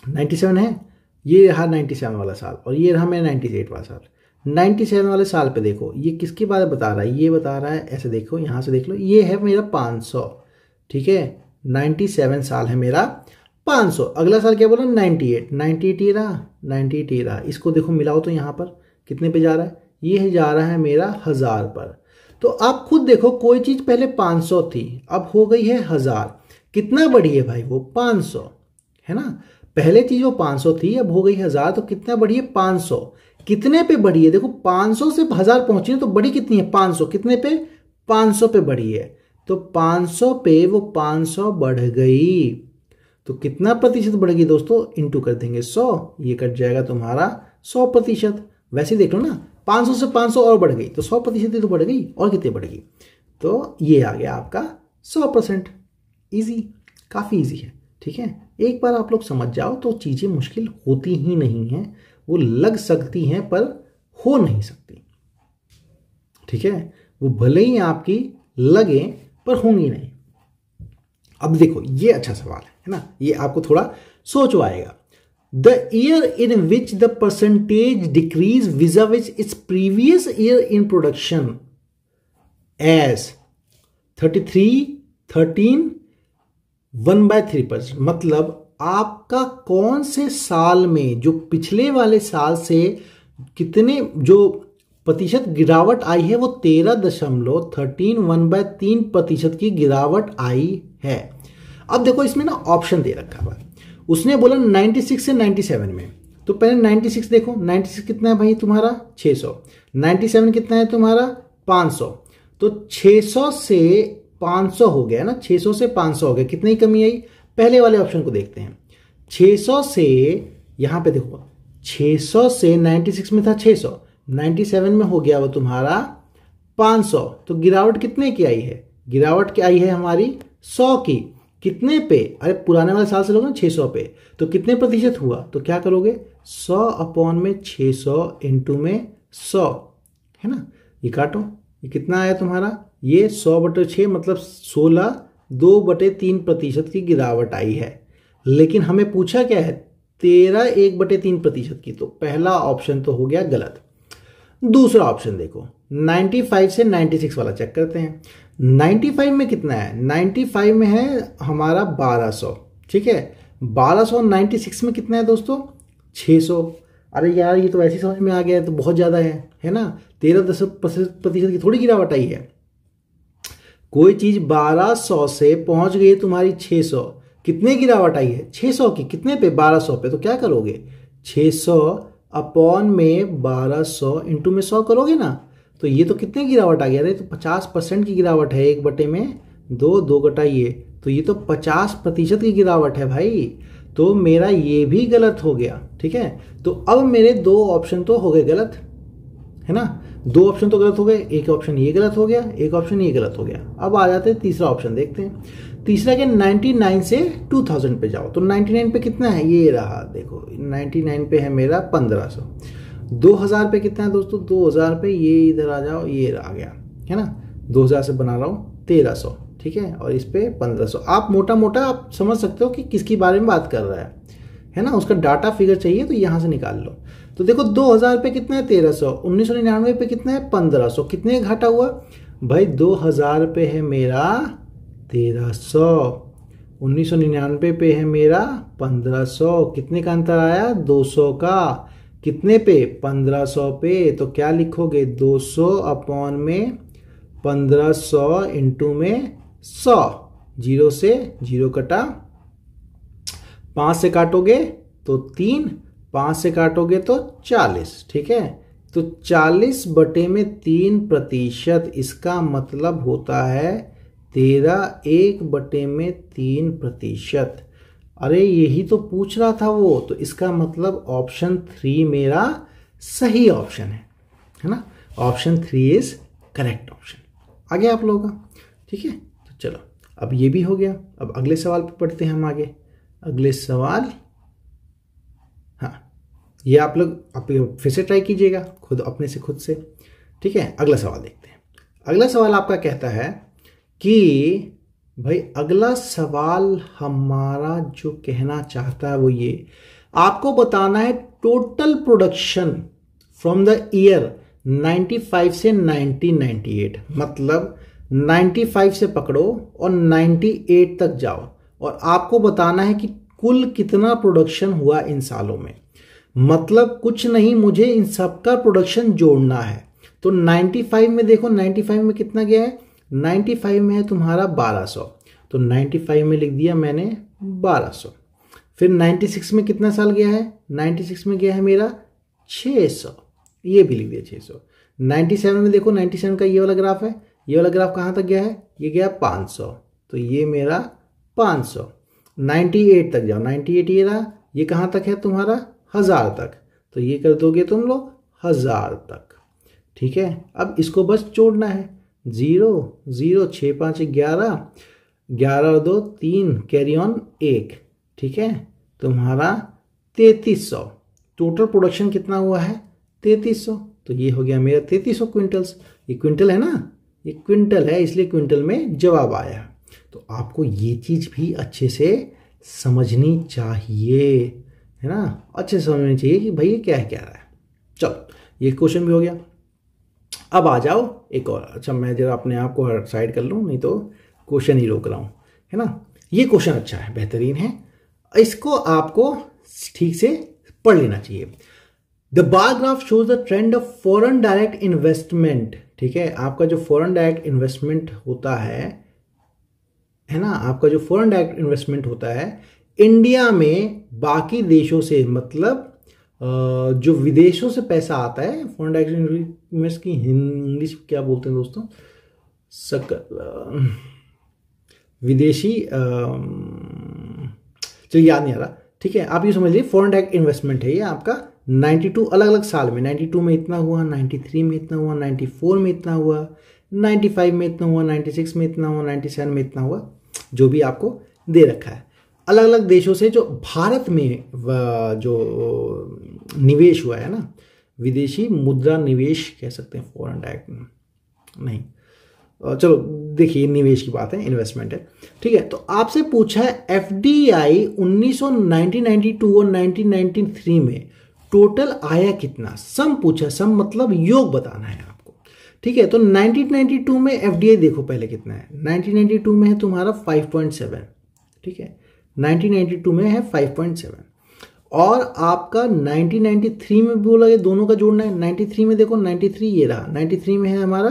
97 है, ये रहा 97 वाला साल और ये रहा मेरा 98 वाला साल। 97 वाले साल पे देखो, ये किसके बारे में बता रहा है, ये बता रहा है, ऐसे देखो यहाँ से देख लो, ये है मेरा 500, ठीक है, 97 साल है मेरा 500। अगला साल क्या बोला, 98, 98 ये रहा, 98 ये रहा। इसको देखो मिलाओ तो यहाँ पर कितने पे जा रहा है, ये जा रहा है मेरा 1000 पर। तो आप खुद देखो, कोई चीज पहले 500 थी, अब हो गई है 1000, कितना बढ़ी है भाई, वो 500 है ना। पहले चीज वो 500 थी, अब हो गई 1000, तो कितना बढ़ी है, 500। कितने पे बढ़ी है, देखो 500 से 1000 पहुंची है तो बढ़ी कितनी है, 500, कितने पे, 500 पे बढ़ी है। तो 500 पे वो 500 बढ़ गई, तो कितना प्रतिशत बढ़ गई दोस्तों, इंटू कर देंगे 100, ये कट जाएगा तुम्हारा 100%। वैसे देख लो ना, 500 से 500 और बढ़ गई तो 100% तो बढ़ गई, और कितनी बढ़ गई, तो ये आ गया आपका 100%। इजी, काफी इजी है, ठीक है। एक बार आप लोग समझ जाओ तो चीजें मुश्किल होती ही नहीं है, वो लग सकती हैं पर हो नहीं सकती, ठीक है। वो भले ही आपकी लगे पर होंगी नहीं। अब देखो ये अच्छा सवाल है ना, ये आपको थोड़ा सोचो आएगा। The year in which the percentage decrease vis a vis its previous year in production as 33, 13, 1/3%। मतलब आपका कौन से साल में जो पिछले वाले साल से कितने जो प्रतिशत गिरावट आई है, वो 13.13 1/3% की गिरावट आई है। अब देखो इसमें ना ऑप्शन दे रखा हुआ है, उसने बोला 96 से 97 में, तो पहले 96 देखो, 96 कितना है भाई तुम्हारा 600, 97 कितना है तुम्हारा 500, तो 600 से 500 हो गया ना, 600 से 500 हो गया, कितनी कमी आई, पहले वाले ऑप्शन को देखते हैं। 600 से यहां पे देखो, 600 से 96 में था 600, 97 में हो गया वो तुम्हारा 500, तो गिरावट कितने की आई है, गिरावट की आई है हमारी 100 की। कितने पे, अरे पुराने वाले साल से लोगे ना 600 पे, तो कितने प्रतिशत हुआ, तो क्या करोगे 100 अपॉन में 600 इंटू में 100, है ना, ये काटो, ये कितना आया तुम्हारा, ये 100/6 मतलब 16, 2/3% की गिरावट आई है। लेकिन हमें पूछा क्या है, 13 1/3% की, तो पहला ऑप्शन तो हो गया गलत। दूसरा ऑप्शन देखो, 95 से 96 वाला चेक करते हैं। 95 में कितना है, 95 में है हमारा 1200, ठीक है, 1200, 96 में कितना है दोस्तों 600। अरे यार ये तो ऐसी समझ में आ गया है, तो बहुत ज्यादा है ना, 13% की थोड़ी गिरावट आई है। कोई चीज 1200 से पहुंच गई तुम्हारी 600, कितने गिरावट आई है 600 की, कितने पे 1200 पे, तो क्या करोगे 600 अपॉन में 1200 इंटू में 100 करोगे ना, तो ये तो कितने गिरावट आ गया, अरे तो 50% की गिरावट है, 1/2, 2 घटा ये, तो ये तो 50% की गिरावट है भाई। तो मेरा ये भी गलत हो गया, ठीक है। तो अब मेरे दो ऑप्शन तो हो गए गलत, है ना, दो ऑप्शन तो गलत हो गए, एक ऑप्शन ये गलत हो गया, एक ऑप्शन ये गलत हो गया। अब आ जाते हैं तीसरा ऑप्शन देखते हैं। तीसरा क्या, 99 से 2000 पे जाओ, तो 99 पे कितना है, ये रहा देखो, 99 पे है मेरा 1500। 2000 पे कितना है दोस्तों, 2000 पे ये इधर आ जाओ, ये आ गया, है ना, 2000 से बना रहा हूँ 1300, ठीक है, और इस पे 1500। आप मोटा मोटा आप समझ सकते हो कि किसके बारे में बात कर रहा है ना, उसका डाटा फिगर चाहिए तो यहां से निकाल लो। तो देखो 2000 पे कितना है 1300, 1999 पे कितना है 1500, कितने घाटा हुआ भाई, 2000 पे है मेरा 1300, 1999 पे है मेरा 1500, कितने का अंतर आया 200 का, कितने पे 1500 पे, तो क्या लिखोगे 200 अपॉन में 1500 इंटू में 100, 0 से 0 कटा, 5 से काटोगे तो 3, 5 से काटोगे तो 40, ठीक है, तो 40/3%, इसका मतलब होता है 13 1/3%। अरे यही तो पूछ रहा था वो, तो इसका मतलब ऑप्शन 3 मेरा सही ऑप्शन है ना, ऑप्शन 3 इज करेक्ट ऑप्शन। आ गया आप लोगों का, ठीक है। तो चलो अब ये भी हो गया, अब अगले सवाल पे पढ़ते हैं हम आगे। अगले सवाल, हाँ ये आप लोग फिर से ट्राई कीजिएगा खुद अपने से खुद से, ठीक है। अगला सवाल देखते हैं। अगला सवाल आपका कहता है कि भाई अगला सवाल हमारा जो कहना चाहता है वो ये, आपको बताना है total production from the year 95 से 1998, मतलब 95 से पकड़ो और 98 तक जाओ और आपको बताना है कि कुल कितना प्रोडक्शन हुआ इन सालों में। मतलब कुछ नहीं, मुझे इन सबका प्रोडक्शन जोड़ना है। तो 95 में देखो, 95 में कितना गया है, 95 में है तुम्हारा 1200, तो 95 में लिख दिया मैंने 1200। फिर 96 में कितना साल गया है, 96 में गया है मेरा 600, ये भी लिख दिया 600। 97 में देखो, 97 का ये वाला ग्राफ है, ये वाला ग्राफ कहाँ तक गया है, ये गया 500, तो ये मेरा 500। 98 तक जाओ, 98 ये रहा, ये कहाँ तक है तुम्हारा 1000 तक, तो ये कर दोगे तुम लोग 1000 तक। ठीक है, अब इसको बस जोड़ना है, 0 0 6 5 11, 11 और 2 3, कैरी ऑन 1, ठीक है, तुम्हारा 3300। टोटल प्रोडक्शन कितना हुआ है 3300, तो ये हो गया मेरा 3300 क्विंटल्स। ये क्विंटल है ना, ये क्विंटल है, इसलिए क्विंटल में जवाब आया। तो आपको ये चीज भी अच्छे से समझनी चाहिए, है ना, अच्छे से समझनी चाहिए कि भाई ये क्या है क्या रहा है। चलो, ये क्वेश्चन भी हो गया। अब आ जाओ एक और। अच्छा, मैं जरा अपने आप को साइड कर लूँ, नहीं तो क्वेश्चन ही रोक रहा हूँ, है ना। ये क्वेश्चन अच्छा है, बेहतरीन है, इसको आपको ठीक से पढ़ लेना चाहिए। The bar graph shows the trend of foreign direct investment. ठीक है, आपका जो फॉरेन डायरेक्ट इन्वेस्टमेंट होता है ना, आपका जो फॉरेन डायरेक्ट इन्वेस्टमेंट होता है इंडिया में बाकी देशों से, मतलब जो विदेशों से पैसा आता है, फॉरेन डायरेक्ट इन्वेस्टमेंट की इंग्लिश क्या बोलते हैं दोस्तों, विदेशी, चलिए याद नहीं आ रहा। ठीक है, आप ये समझ लीजिए फॉरेन डायरेक्ट इन्वेस्टमेंट है ये आपका 92 अलग अलग साल में, 92 में इतना हुआ, 93 में इतना हुआ, 94 में इतना हुआ, 95 में इतना हुआ, 96 में इतना हुआ, 97 में इतना हुआ, जो भी आपको दे रखा है। अलग अलग देशों से जो भारत में जो निवेश हुआ है ना, विदेशी मुद्रा निवेश कह सकते हैं, फॉरेन डायरेक्ट नहीं, चलो देखिए निवेश की बात है, इन्वेस्टमेंट है। ठीक है, तो आपसे पूछा है एफडीआई 1992 और 1993 में टोटल आया कितना, सम पूछा, सम मतलब योग बताना है आपको। ठीक है, तो 1992 में एफडीआई देखो पहले कितना है, 1992 में है तुम्हारा 5.7, ठीक है, 1992 में है 5.7, और आपका 1993 में बोला ये दोनों का जोड़ना है, 93 में देखो, 93 ये रहा, 93 में है हमारा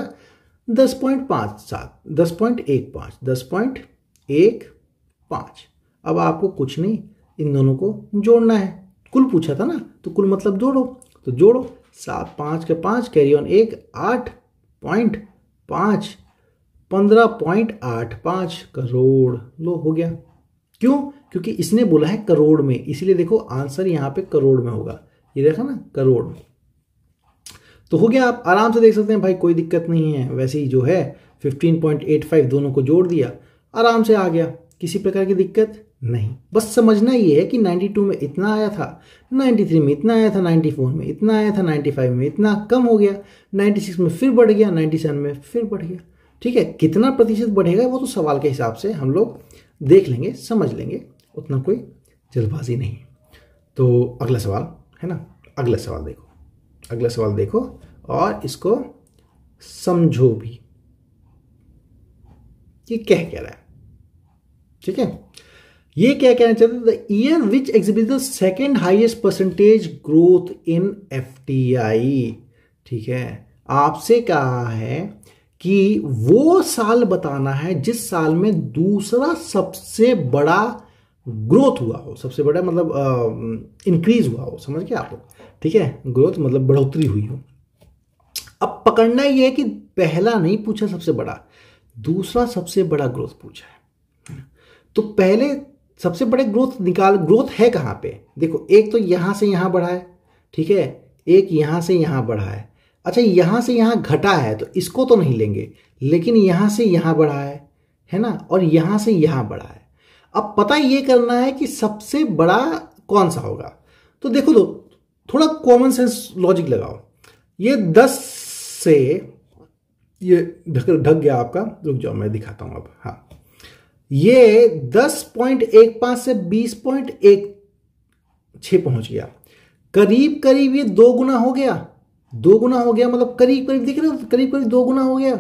10.57, 10.15, 10.15। अब आपको कुछ नहीं, इन दोनों को जोड़ना है, कुल पूछा था ना, तो कुल मतलब जोड़ो, तो जोड़ो, 7 5 के 5, कैरी ऑन 1, 8.5, 15.85 करोड़, लो हो गया। क्यों? क्योंकि इसने बोला है करोड़ में, इसलिए देखो आंसर यहां पे करोड़ में होगा, ये देखा ना, करोड़ में। तो हो गया, आप आराम से देख सकते हैं भाई, कोई दिक्कत नहीं है। वैसे ही जो है 15.85 दोनों को जोड़ दिया, आराम से आ गया, किसी प्रकार की दिक्कत नहीं। बस समझना ये है कि 92 में इतना आया था, 93 में इतना आया था, 94 में इतना आया था, 95 में इतना कम हो गया, 96 में फिर बढ़ गया, 97 में फिर बढ़ गया। ठीक है, कितना प्रतिशत बढ़ेगा वो तो सवाल के हिसाब से हम लोग देख लेंगे, समझ लेंगे, उतना कोई जल्दबाजी नहीं। तो अगला सवाल है ना, अगला सवाल देखो, अगला सवाल देखो और इसको समझो भी कि क्या कह रहा है। ठीक है, ये क्या कहना चाहते हैं, the year which exhibit the second highest percentage growth in FTI. ठीक है, आपसे कहा है कि वो साल बताना है जिस साल में दूसरा सबसे बड़ा ग्रोथ हुआ हो, सबसे बड़ा मतलब इंक्रीज हुआ हो, समझ गए आप लोग। ठीक है, ग्रोथ मतलब बढ़ोतरी हुई हो। अब पकड़ना ये है कि पहला नहीं पूछा सबसे बड़ा, दूसरा सबसे बड़ा ग्रोथ पूछा है। तो पहले सबसे बड़े ग्रोथ निकाल, ग्रोथ है कहां पे, देखो एक तो यहां से यहां बढ़ा है, ठीक है, एक यहां से यहां बढ़ा है, अच्छा यहां से यहां घटा है तो इसको तो नहीं लेंगे, लेकिन यहां से यहां बढ़ा है ना, और यहां से यहां बढ़ा है। अब पता ये करना है कि सबसे बड़ा कौन सा होगा। तो देखो तो थोड़ा कॉमन सेंस लॉजिक लगाओ, ये 10 से ये ढक गया आपका, रुक जाओ मैं दिखाता हूं अब। हाँ, ये 10.15 से 20.16 पहुंच गया, करीब करीब ये 2 गुना हो गया, दो गुना हो गया, मतलब करीब करीब देख रहे हो, करीब करीब दो गुना हो गया।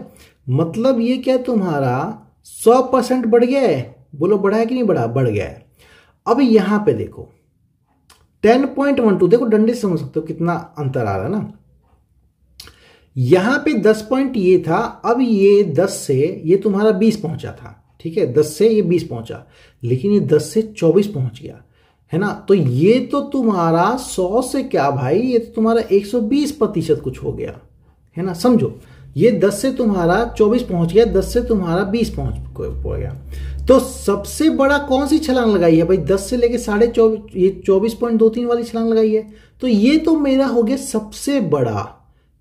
मतलब ये क्या तुम्हारा 100% बढ़ गया है। बोलो बढ़ा है कि नहीं बढ़ा? बढ़ गया है। अब यहां पे देखो 10.12, देखो डंडे से समझ सकते हो कितना अंतर आ रहा है ना। यहां पे 10 पॉइंट ये था, अब ये 10 से ये तुम्हारा 20 पहुंचा था, ठीक है, 10 से ये 20 पहुंचा, लेकिन ये 10 से 24 पहुंच गया है ना। तो ये तो तुम्हारा 100 से क्या भाई, ये तो तुम्हारा 120% कुछ हो गया है ना। समझो, ये 10 से तुम्हारा 24 पहुंच गया, 10 से तुम्हारा 20 पहुंच गया। तो सबसे बड़ा कौन सी छलांग लगाई है भाई? 10 से लेके 24.5, ये 24.23 वाली छलांग लगाई है। तो ये तो मेरा हो गया सबसे बड़ा,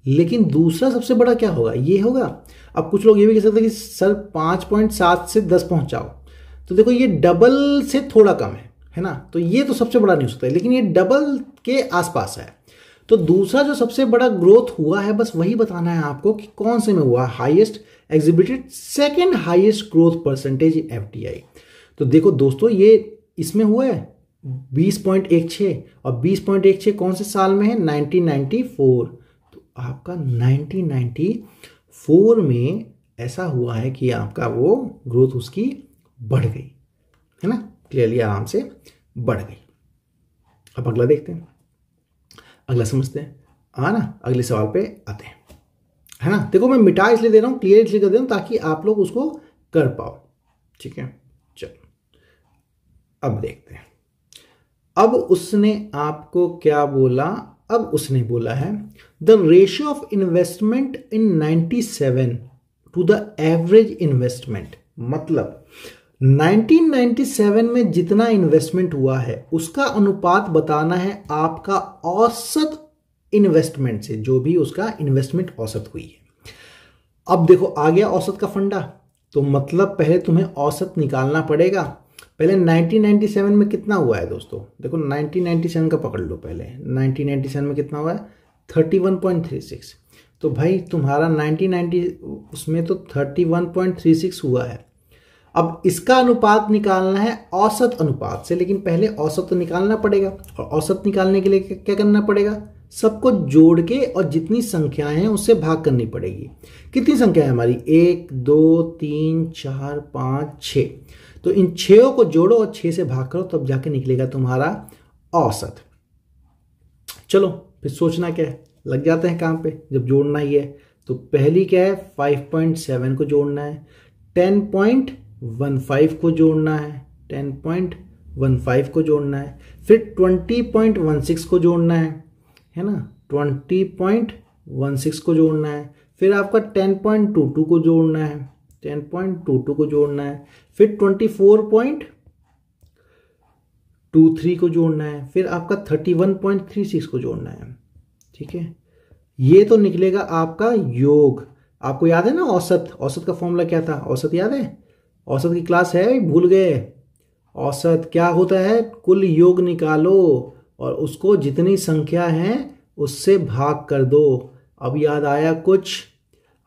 लेकिन दूसरा सबसे बड़ा क्या होगा? ये होगा। अब कुछ लोग ये भी कह सकते हैं कि सर 5.7 से 10 पहुंचाओ, तो देखो ये डबल से थोड़ा कम है ना, तो ये तो सबसे बड़ा नहीं हो सकता, लेकिन ये डबल के आसपास है। तो दूसरा जो सबसे बड़ा ग्रोथ हुआ है, बस वही बताना है आपको कि कौन से में हुआ। Highest exhibited second highest growth percentage in FDI. तो देखो दोस्तों, ये इसमें हुआ है 20.16, और 20.16 कौन से साल में है? 1994। तो आपका 1994 में ऐसा हुआ है कि आपका वो ग्रोथ उसकी बढ़ गई है ना, क्लियरली आराम से बढ़ गई। अब अगला देखते हैं, अगला समझते हैं। ना अगले सवाल पे आते हैं, है ना। देखो मैं मिटा इसलिए दे रहा हूं, क्लियर इसलिए कर दे रहा हूं ताकि आप लोग उसको कर पाओ, ठीक है। चलो अब देखते हैं। अब उसने आपको क्या बोला? अब उसने बोला है the ratio of investment in 97 to the average investment. मतलब 1997 में जितना इन्वेस्टमेंट हुआ है उसका अनुपात बताना है आपका औसत इन्वेस्टमेंट से, जो भी उसका इन्वेस्टमेंट औसत हुई है। अब देखो आ गया औसत का फंडा, तो मतलब पहले तुम्हें औसत निकालना पड़ेगा। पहले 1997 में कितना हुआ है दोस्तों? देखो 1997 का पकड़ लो पहले। 1997 में कितना हुआ है? 31.36। तो भाई तुम्हारा 1990 उसमें तो 31.36 हुआ है। अब इसका अनुपात निकालना है औसत अनुपात से, लेकिन पहले औसत तो निकालना पड़ेगा, और औसत निकालने के लिए क्या करना पड़ेगा? सबको जोड़ के और जितनी संख्याएं हैं उससे भाग करनी पड़ेगी। कितनी संख्या है हमारी? 1 2 3 4 5 6। तो इन 6 को जोड़ो और 6 से भाग करो, तब जाके निकलेगा तुम्हारा औसत। चलो फिर सोचना क्या है, लग जाते हैं काम पे। जब जोड़ना ही है तो पहली क्या है? 5.7 को जोड़ना है, 10.15 को जोड़ना है, 10.15 को जोड़ना है, फिर 20.16 को जोड़ना है ना, 20.16 को जोड़ना है, फिर आपका 10.22 को जोड़ना है, 10.22 को जोड़ना है, फिर 24.23 को जोड़ना है, फिर आपका 31.36 को जोड़ना है, ठीक है। ये तो निकलेगा आपका योग। आपको याद है ना औसत? औसत का फॉर्मूला क्या था? औसत याद है? औसत की क्लास है, भूल गए? औसत क्या होता है? कुल योग निकालो और उसको जितनी संख्या है उससे भाग कर दो। अब याद आया कुछ?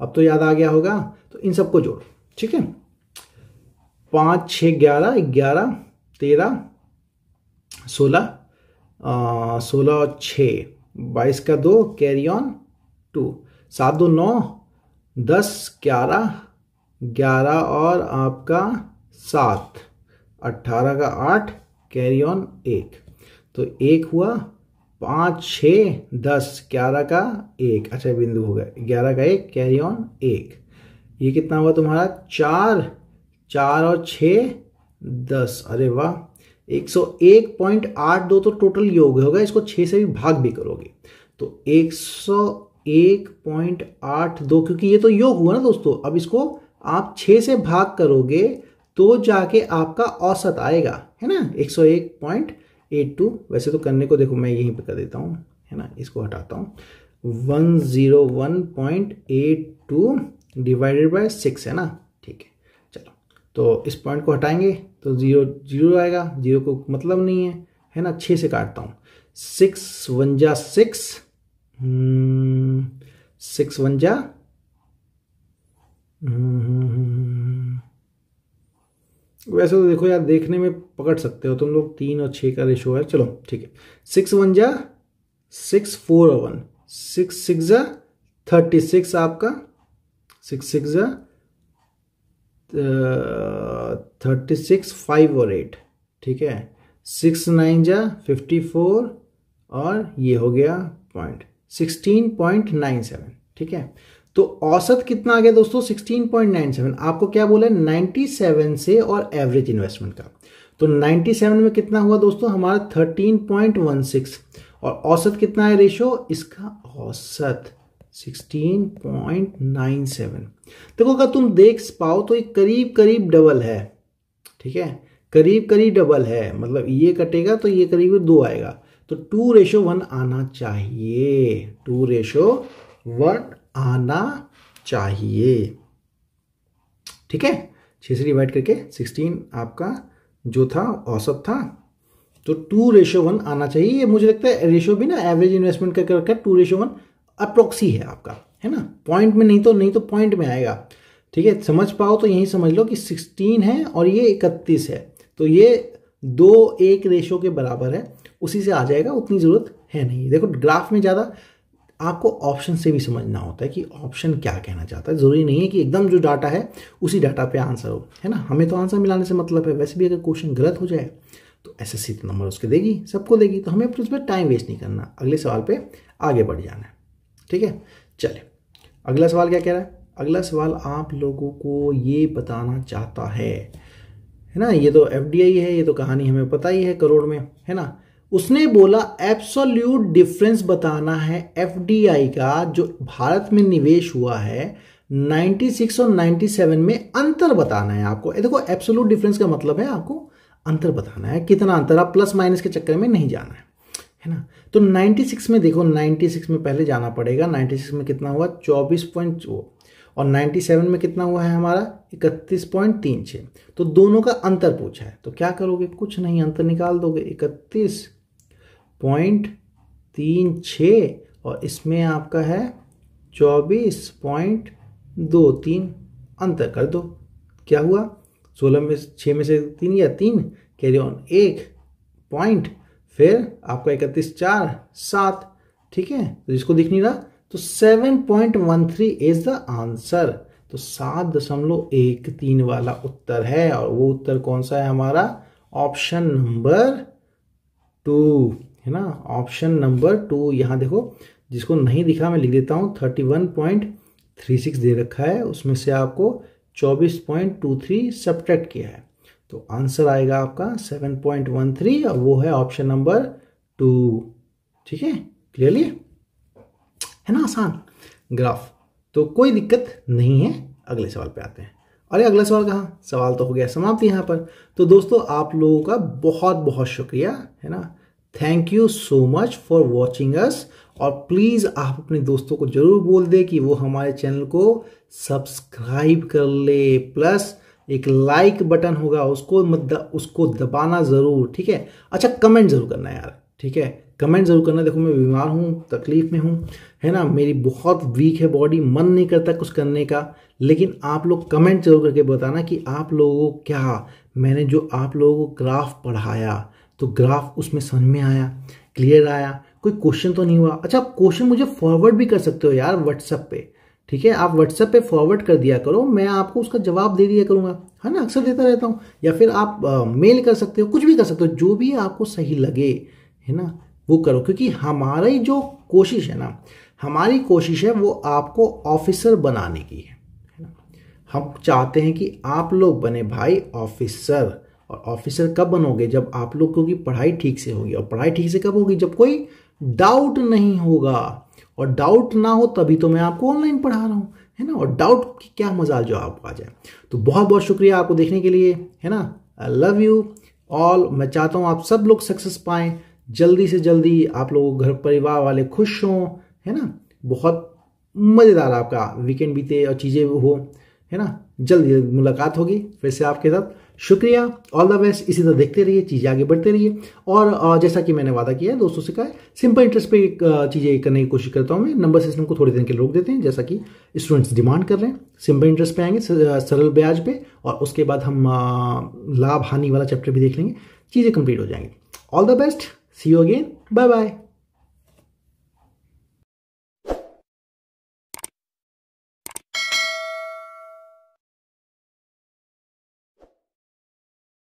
अब तो याद आ गया होगा। तो इन सबको जोड़ो, ठीक है। 5 6 11 11 13 16 16 और 6 22 का 2 कैरी ऑन 2, 7 2 9 10 11 11 और आपका 7 18 का 8 कैरी ऑन 1। तो 1 हुआ, 5 6 10 11 का 1, अच्छा बिंदु हो गया, 11 का 1 कैरी ऑन 1। ये कितना हुआ तुम्हारा? 4 4 और 6 10, अरे वाह, 101.82 तो टोटल योग होगा। इसको 6 से भी भाग भी करोगे तो 101.82, क्योंकि ये तो योग हुआ ना दोस्तों। अब इसको आप 6 से भाग करोगे तो जाके आपका औसत आएगा, है ना, 101.82। वैसे तो करने को देखो मैं यहीं पे कर देता हूँ, है ना, इसको हटाता हूँ। 101.82 डिवाइडेड बाय 6 है ना, ठीक है। चलो तो इस पॉइंट को हटाएंगे तो 0 0 आएगा, 0 को मतलब नहीं है ना। 6 से काटता हूँ, 6 1 जा 6, 6 1 जा वैसे तो देखो यार, देखने में पकड़ सकते हो तुम लोग, 3 और 6 का रेशो है। चलो ठीक है, 6 1 जा 6 4 और 1 6 6 36 आपका, 6 6 36, 5 और 8, ठीक है। 6 9 54 और ये हो गया पॉइंट 16.97, ठीक है। तो औसत कितना आ गया दोस्तों? 16.97। आपको क्या बोला है? 97 से और एवरेज इन्वेस्टमेंट का। तो 97 में कितना हुआ दोस्तों? हमारा 13.16। और औसत कितना है रेशो इसका? औसत 16.97। देखो अगर तुम देख पाओ तो ये करीब करीब डबल है, ठीक है, करीब करीब डबल है। मतलब ये कटेगा तो ये करीब 2 आएगा, तो 2:1 आना चाहिए, 2:1 आना चाहिए, ठीक है। 6 से डिवाइड करके 16 आपका जो था औसत था, तो 2:1 आना चाहिए। ये मुझे लगता है रेशो भी ना एवरेज इन्वेस्टमेंट का रखा 2:1 अप्रोक्सी है आपका, है ना। पॉइंट में नहीं तो पॉइंट में आएगा, ठीक है। समझ पाओ तो यही समझ लो कि 16 है और ये 31 है, तो ये 2:1 रेशो के बराबर है, उसी से आ जाएगा, उतनी जरूरत है नहीं। देखो ग्राफ में ज़्यादा आपको ऑप्शन से भी समझना होता है कि ऑप्शन क्या कहना चाहता है। ज़रूरी नहीं है कि एकदम जो डाटा है उसी डाटा पे आंसर हो, है ना। हमें तो आंसर मिलाने से मतलब है। वैसे भी अगर क्वेश्चन गलत हो जाए तो एसएससी तो नंबर उसके देगी, सबको देगी, तो हमें उस पर टाइम वेस्ट नहीं करना, अगले सवाल पे आगे बढ़ जाना है, ठीक है। चलिए अगला सवाल क्या कह रहा है? अगला सवाल आप लोगों को ये बताना चाहता है ना, ये तो एफडीआई है, ये तो कहानी हमें पता ही है, करोड़ में, है ना। उसने बोला एब्सोल्यूट डिफरेंस बताना है एफडीआई का जो भारत में निवेश हुआ है 96 और 97 में, अंतर बताना है आपको। देखो एब्सोल्यूट डिफरेंस का मतलब है आपको अंतर बताना है, कितना अंतर, आप प्लस माइनस के चक्कर में नहीं जाना है ना। तो 96 में देखो, 96 में पहले जाना पड़ेगा। 96 में कितना हुआ? 24.2, और 97 में कितना हुआ है हमारा? 31.36। तो दोनों का अंतर पूछा है, तो क्या करोगे? कुछ नहीं, अंतर निकाल दोगे। 31.36 और इसमें आपका है 24.23, अंतर कर दो, क्या हुआ? 16 में 6 में से 3 या 3, कैरी ऑन 1 पॉइंट, फिर आपका 31 4 7, ठीक है। तो जिसको दिख नहीं रहा तो 7.13 इज द आंसर। तो 7.13 वाला उत्तर है, और वो उत्तर कौन सा है हमारा? ऑप्शन नंबर 2, है ना, ऑप्शन नंबर 2। यहां देखो, जिसको नहीं दिखा मैं लिख देता हूं, 31.36 दे रखा है, उसमें से आपको 24.23 सब्ट्रैक्ट किया है, तो आंसर आएगा आपका 7.13, और वो है ऑप्शन नंबर 2, ठीक है। क्लियरली है ना, आसान ग्राफ, तो कोई दिक्कत नहीं है। अगले सवाल पे आते हैं। अरे अगला सवाल कहाँ? सवाल तो हो गया समाप्त यहाँ पर। तो दोस्तों आप लोगों का बहुत बहुत शुक्रिया, है ना। Thank you so much for watching us, और प्लीज़ आप अपने दोस्तों को जरूर बोल दे कि वो हमारे चैनल को सब्सक्राइब कर ले, प्लस एक लाइक बटन होगा उसको दबाना ज़रूर, ठीक है। अच्छा कमेंट ज़रूर करना यार, ठीक है, कमेंट ज़रूर करना। देखो मैं बीमार हूँ, तकलीफ में हूँ, है ना, मेरी बहुत वीक है बॉडी, मन नहीं करता कुछ करने का, लेकिन आप लोग कमेंट जरूर करके बताना कि आप लोगों को क्या, मैंने जो आप लोगों को ग्राफ पढ़ाया तो ग्राफ उसमें समझ में आया, क्लियर आया, कोई क्वेश्चन तो नहीं हुआ। अच्छा आप क्वेश्चन मुझे फॉरवर्ड भी कर सकते हो यार व्हाट्सएप पे, ठीक है। आप व्हाट्सएप पे फॉरवर्ड कर दिया करो, मैं आपको उसका जवाब दे दिया करूंगा, है ना, अक्सर देता रहता हूँ। या फिर आप मेल कर सकते हो, कुछ भी कर सकते हो, जो भी आपको सही लगे, है ना, वो करो। क्योंकि हमारी जो कोशिश है ना, हमारी कोशिश है वो आपको ऑफिसर बनाने की है ना। हम चाहते हैं कि आप लोग बने भाई ऑफिसर, और ऑफिसर कब बनोगे? जब आप लोगों की पढ़ाई ठीक से होगी, और पढ़ाई ठीक से कब होगी? जब कोई डाउट नहीं होगा, और डाउट ना हो तभी तो मैं आपको ऑनलाइन पढ़ा रहा हूँ, है ना। और डाउट की क्या मजाल जो आपको आ जाए। तो बहुत बहुत शुक्रिया आपको देखने के लिए, है ना। I love you all. मैं चाहता हूँ आप सब लोग सक्सेस पाएं, जल्दी से जल्दी आप लोगों घर परिवार वाले खुश हों, है ना, बहुत मज़ेदार आपका वीकेंड बीते और चीज़ें हो, है ना। जल्दी मुलाकात होगी फिर से आपके साथ। शुक्रिया, ऑल द बेस्ट। इसी तरह देखते रहिए, चीज़ें आगे बढ़ते रहिए, और जैसा कि मैंने वादा किया है दोस्तों से, कहा सिंपल इंटरेस्ट पे चीज़ें करने की कोशिश करता हूँ मैं। नंबर सिस्टम को थोड़ी दिन के लिए रोक देते हैं, जैसा कि स्टूडेंट्स डिमांड कर रहे हैं। सिंपल इंटरेस्ट पे आएंगे, सरल ब्याज पे, और उसके बाद हम लाभ हानि वाला चैप्टर भी देख लेंगे, चीज़ें कंप्लीट हो जाएंगी। All the best, see you again, bye bye.